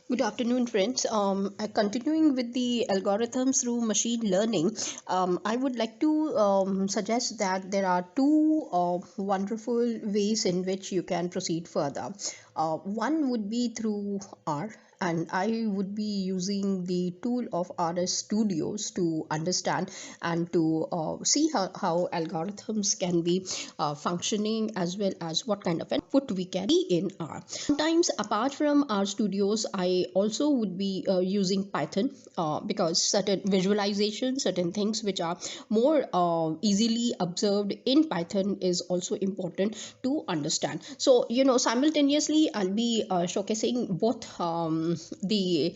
Good afternoon, friends. Continuing with the algorithms through machine learning, I would like to suggest that there are two wonderful ways in which you can proceed further. One would be through R, and I would be using the tool of RS Studios to understand and to see how algorithms can be functioning, as well as what kind of output we can see in R. Sometimes, apart from R Studios, I also would be using Python because certain visualization, certain things which are more easily observed in Python is also important to understand. So, simultaneously, I'll be showcasing both the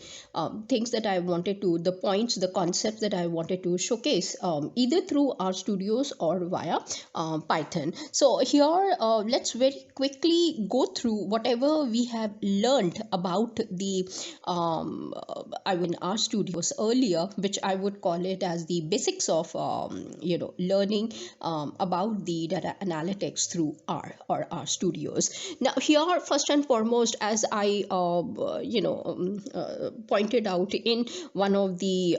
things that I wanted to, the points, the concepts that I wanted to showcase, either through R Studios or via Python. So here, let's very quickly go through whatever we have learned about the R Studios earlier, which I would call it as the basics of learning about the data analytics through R or R Studios. Now here, first and foremost, as I pointed out in one of the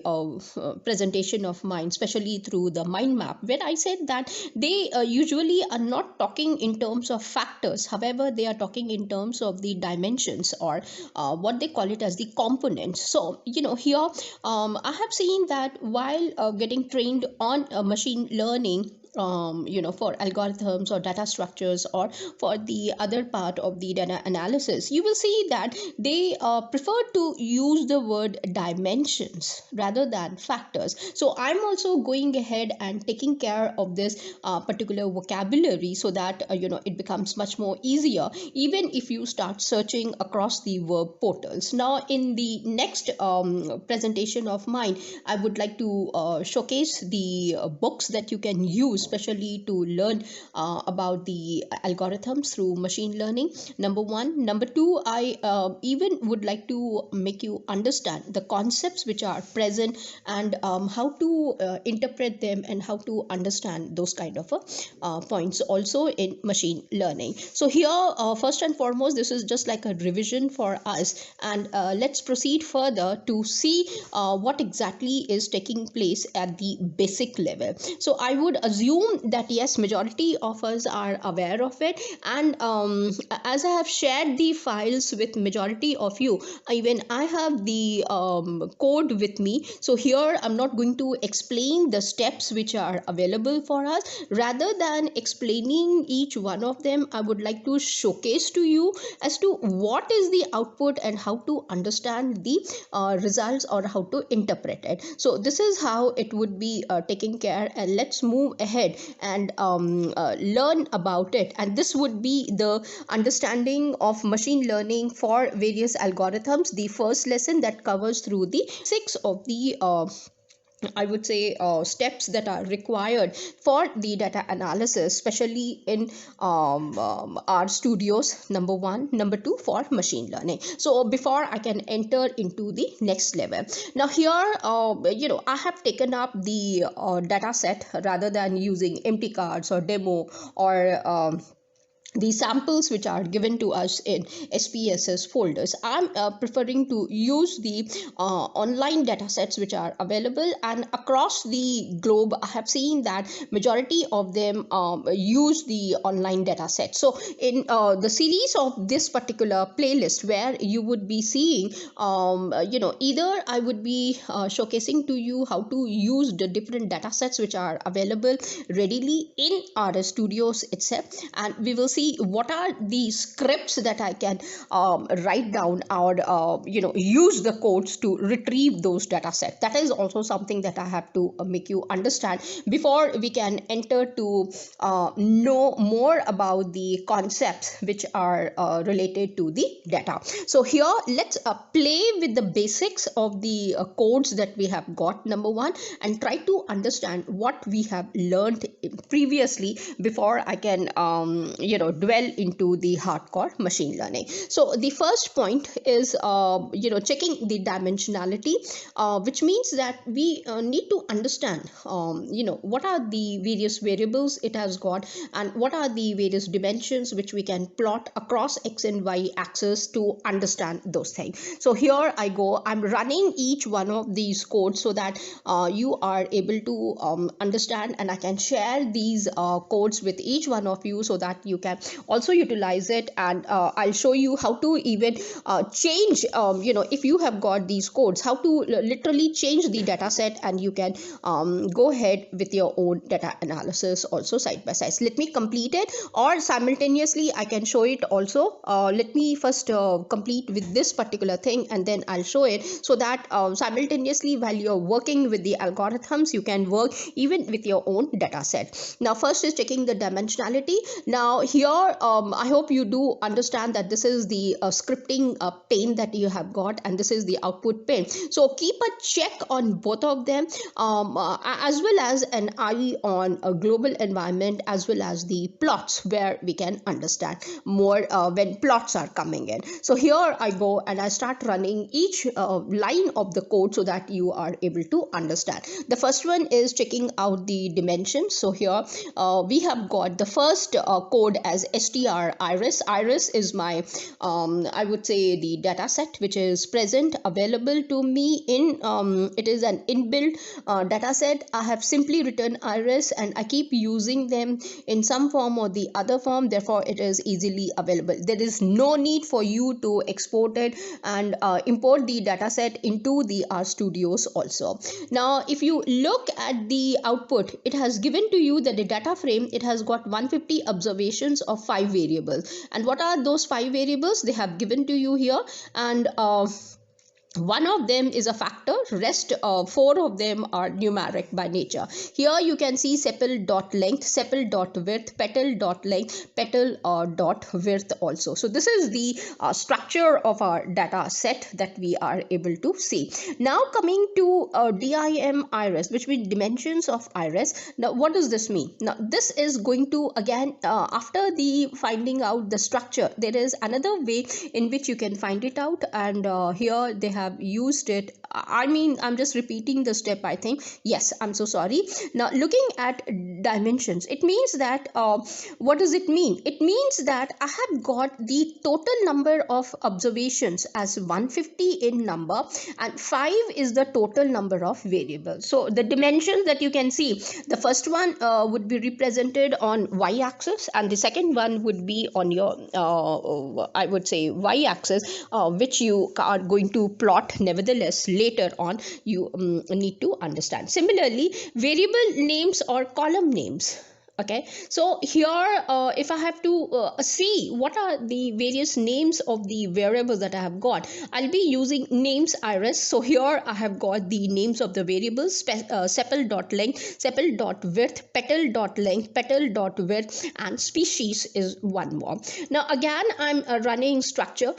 presentation of mine, especially through the mind map, where I said that they usually are not talking in terms of factors. However, they are talking in terms of the dimensions, or what they call it as the components. So here, I have seen that while getting trained on machine learning, for algorithms or data structures, or for the other part of the data analysis, you will see that they prefer to use the word dimensions rather than factors. So I'm also going ahead and taking care of this particular vocabulary, so that it becomes much more easier even if you start searching across the verb portals. Now in the next presentation of mine, I would like to showcase the books that you can use, especially to learn about the algorithms through machine learning. Number one. Number two, I even would like to make you understand the concepts which are present, and how to interpret them, and how to understand those kind of points also in machine learning. So here, first and foremost, this is just like a revision for us, and let's proceed further to see what exactly is taking place at the basic level. So I would assume that yes, majority of us are aware of it, and as I have shared the files with majority of you, even I have the code with me. So here I'm not going to explain the steps which are available for us. Rather than explaining each one of them, I would like to showcase to you as to what is the output and how to understand the results, or how to interpret it. So this is how it would be taken care, and let's move ahead and learn about it. And this would be the understanding of machine learning for various algorithms, the first lesson that covers through the six of the I would say steps that are required for the data analysis, especially in our studios. Number one, number two, for machine learning. So before I can enter into the next level, now here, I have taken up the data set rather than using empty cards or demo, or the samples which are given to us in SPSS folders. I'm preferring to use the online data sets which are available, and across the globe I have seen that majority of them use the online data set. So in the series of this particular playlist, where you would be seeing either I would be showcasing to you how to use the different data sets which are available readily in RS Studios itself, and we will see what are the scripts that I can write down, or use the codes to retrieve those data sets. That is also something that I have to make you understand before we can enter to know more about the concepts which are related to the data. So here, let's play with the basics of the codes that we have got, number one, and try to understand what we have learned previously before I can dwell into the hardcore machine learning. So the first point is checking the dimensionality, which means that we need to understand what are the various variables it has got, and what are the various dimensions which we can plot across x and y axis to understand those things. So here I go, I'm running each one of these codes so that you are able to understand, and I can share these codes with each one of you so that you can also utilize it. And I'll show you how to even change, if you have got these codes, how to literally change the data set, and you can go ahead with your own data analysis also side by side. Let me complete it, or simultaneously I can show it also. Let me first complete with this particular thing, and then I'll show it, so that simultaneously while you're working with the algorithms, you can work even with your own data set. Now first is checking the dimensionality. Now here I hope you do understand that this is the scripting pane that you have got, and this is the output pane. So keep a check on both of them, as well as an eye on a global environment, as well as the plots, where we can understand more when plots are coming in. So here I go and I start running each line of the code so that you are able to understand. The first one is checking out the dimensions. So here we have got the first code as str iris. Iris is my I would say the data set which is present available to me in it is an inbuilt data set. I have simply written iris, and I keep using them in some form or the other form, therefore it is easily available. There is no need for you to export it and import the data set into the RStudios also. Now if you look at the output, it has given to you that the data frame, it has got 150 observations of 5 variables. And what are those 5 variables? They have given to you here, and one of them is a factor, rest 4 of them are numeric by nature. Here you can see sepal dot length, sepal dot width, petal dot length, petal dot width also. So this is the structure of our data set that we are able to see. Now coming to dim iris, which means dimensions of iris. Now what does this mean? Now this is going to again after the finding out the structure, there is another way in which you can find it out, and here they have used it. I mean, I'm just repeating the step, I think. Yes, I'm so sorry. Now looking at dimensions, it means that what does it mean? It means that I have got the total number of observations as 150 in number, and 5 is the total number of variables. So the dimensions that you can see, the first one would be represented on y-axis, and the second one would be on your I would say y-axis, which you are going to plot. Nevertheless, later on you need to understand. Similarly, variable names or column names. Okay, so here if I have to see what are the various names of the variables that I have got, I'll be using names iris. So here I have got the names of the variables, sepal dot length, sepal dot width, petal dot length, petal dot width, and species is one more. Now again I'm running structure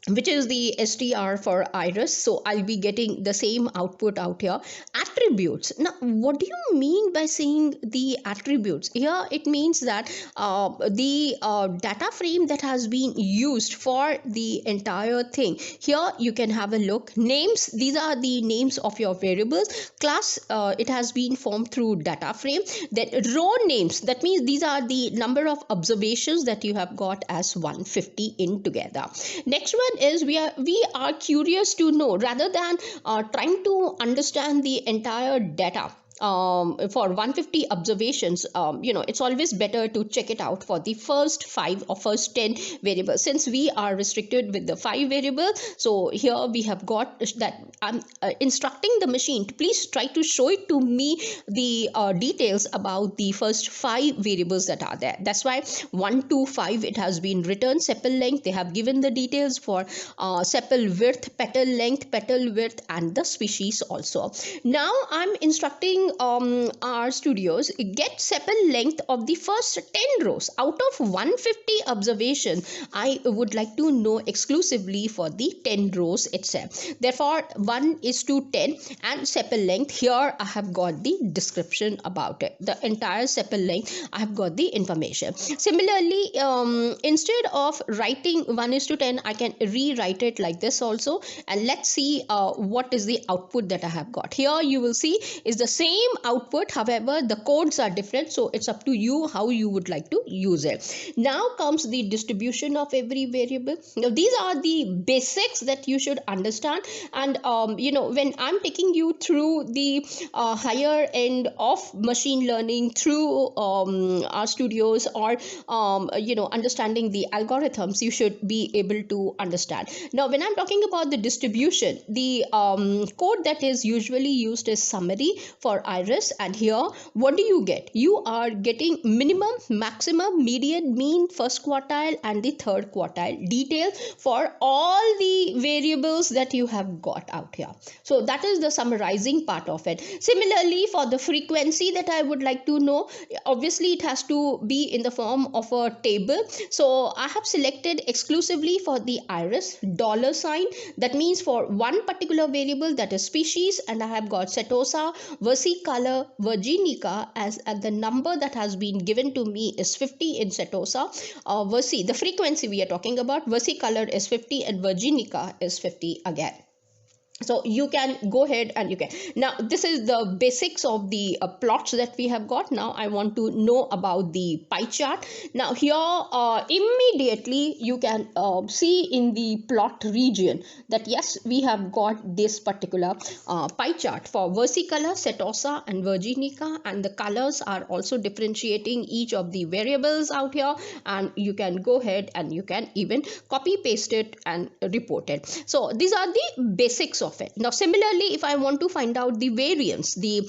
which is the str for iris. So I'll be getting the same output out here. Attributes. Now what do you mean by saying the attributes? Here it means that the data frame that has been used for the entire thing. Here you can have a look. Names, these are the names of your variables. Class, it has been formed through data frame. Then row names, that means these are the number of observations that you have got as 150 in together. Next one is we are curious to know, rather than trying to understand the entire data for 150 observations, it's always better to check it out for the first 5 or first 10 variables. Since we are restricted with the 5 variables, so here we have got that I'm instructing the machine to please try to show it to me the details about the first 5 variables that are there. That's why 1 to 5 it has been written. Sepal length, they have given the details for sepal width, petal length, petal width, and the species also. Now I'm instructing R Studios, get sepal length of the first 10 rows out of 150 observation. I would like to know exclusively for the 10 rows itself. Therefore 1:10 and sepal length. Here I have got the description about it, the entire sepal length. I have got the information. Similarly, instead of writing 1:10, I can rewrite it like this also, and let's see what is the output that I have got. Here you will see is the same output, however the codes are different, so it's up to you how you would like to use it. Now comes the distribution of every variable. Now these are the basics that you should understand, and when I'm taking you through the higher end of machine learning through R Studios, or understanding the algorithms, you should be able to understand. Now when I'm talking about the distribution, the code that is usually used is summary for Iris, and here what do you get? You are getting minimum, maximum, median, mean, first quartile and the third quartile detail for all the variables that you have got out here. So that is the summarizing part of it. Similarly, for the frequency that I would like to know, obviously it has to be in the form of a table. So I have selected exclusively for the Iris $sign. That means for one particular variable, that is species, and I have got Setosa, versicolor, virginica, as the number that has been given to me is 50 in Setosa. The frequency we are talking about, versicolor is 50 and virginica is 50 again. So you can go ahead and you can. Now this is the basics of the plots that we have got. Now I want to know about the pie chart. Now here immediately you can see in the plot region that yes, we have got this particular pie chart for versicolor, Setosa and virginica, and the colors are also differentiating each of the variables out here, and you can go ahead and you can even copy paste it and report it. So these are the basics of it. Now similarly, if I want to find out the variance, the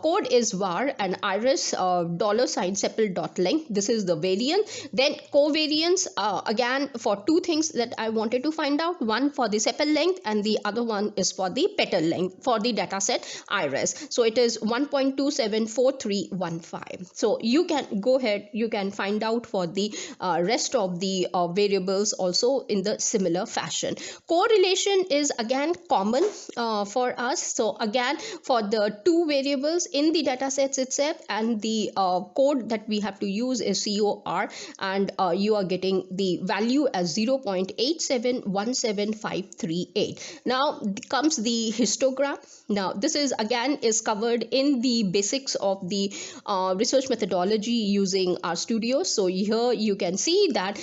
code is var and Iris $sepal.length. This is the variance. Then covariance, again for two things that I wanted to find out, one for the sepal length and the other one is for the petal length for the dataset Iris. So it is 1.274315. So you can go ahead, you can find out for the rest of the variables also in the similar fashion. Correlation is again common for us. So again, for the two variables in the data sets itself, and the code that we have to use is COR, and you are getting the value as 0.8717538. Now comes the histogram. Now this is again is covered in the basics of the research methodology using R Studios. So here you can see that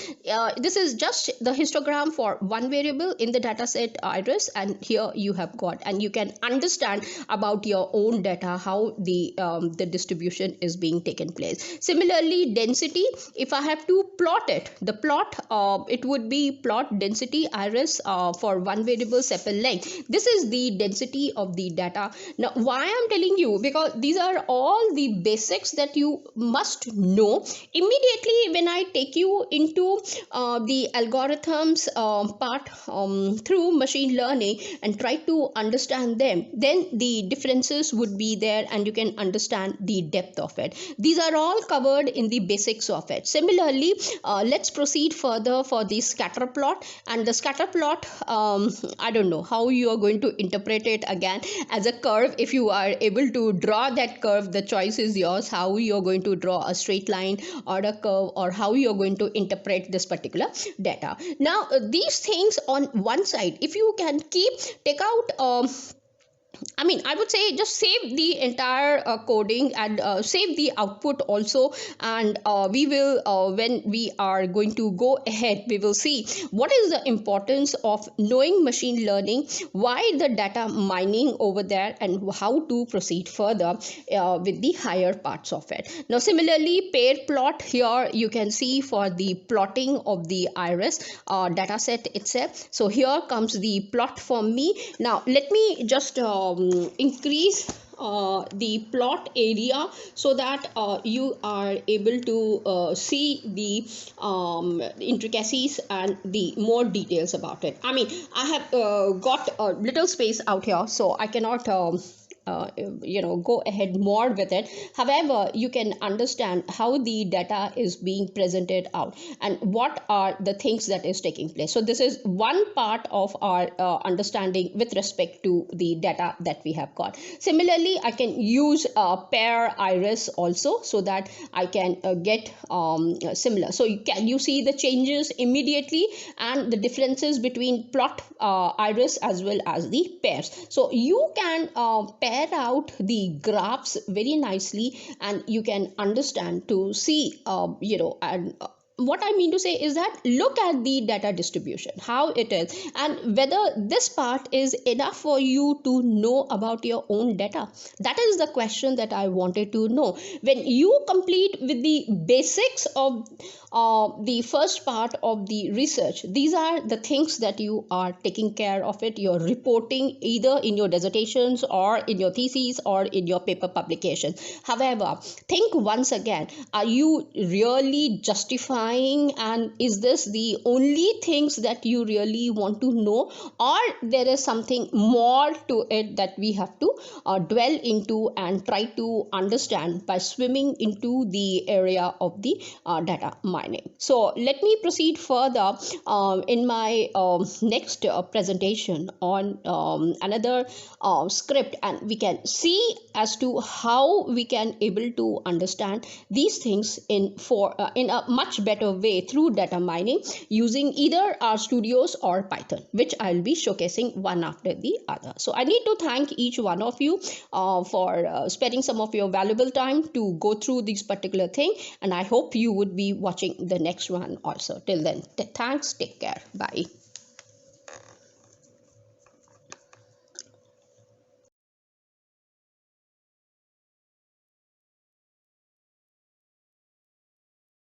this is just the histogram for one variable in the dataset Iris, and here you have got, and you can understand about your own data how the distribution is being taken place. Similarly, density, if I have to plot it, the plot it would be plot density Iris for one variable sepal length. This is the density of the data. Now why I'm telling you, because these are all the basics that you must know. Immediately when I take you into the algorithms part through machine learning and try to understand them, then the differences would be there and you can understand the depth of it. These are all covered in the basics of it. Similarly, let's proceed further for the scatter plot. And the scatter plot, I don't know how you are going to interpret it again as a curve. If you are able to draw that curve, the choice is yours, how you are going to draw a straight line or a curve, or how you are going to interpret this particular data. Now these things on one side, if you can take out I would say just save the entire coding and save the output also, and we will when we are going to go ahead, we will see what is the importance of knowing machine learning, why the data mining over there, and how to proceed further with the higher parts of it. Now similarly, pair plot, here you can see for the plotting of the Iris data set itself. So here comes the plot for me. Now let me just increase the plot area so that you are able to see the intricacies and the more details about it. I have got a little space out here, so I cannot go ahead more with it. However, you can understand how the data is being presented out and what are the things that is taking place. So this is one part of our understanding with respect to the data that we have got. Similarly, I can use pair iris also, so that I can get similar. So you see the changes immediately and the differences between plot iris as well as the pairs. So you can pair out the graphs very nicely, and you can understand to see and what I mean to say is that look at the data distribution, how it is, and whether this part is enough for you to know about your own data. That is the question that I wanted to know. When you complete with the basics of the first part of the research, these are the things that you are taking care of it. You're reporting either in your dissertations or in your theses or in your paper publication. However, think once again, are you really justifying, and is this the only things that you really want to know, or there is something more to it that we have to dwell into and try to understand by swimming into the area of the data mining. So let me proceed further in my next presentation on another script, and we can see as to how we can able to understand these things in a much better way through data mining using either RStudios or Python, which I'll be showcasing one after the other. So I need to thank each one of you for spending some of your valuable time to go through this particular thing, and I hope you would be watching the next one also. Till then, thanks, take care, bye.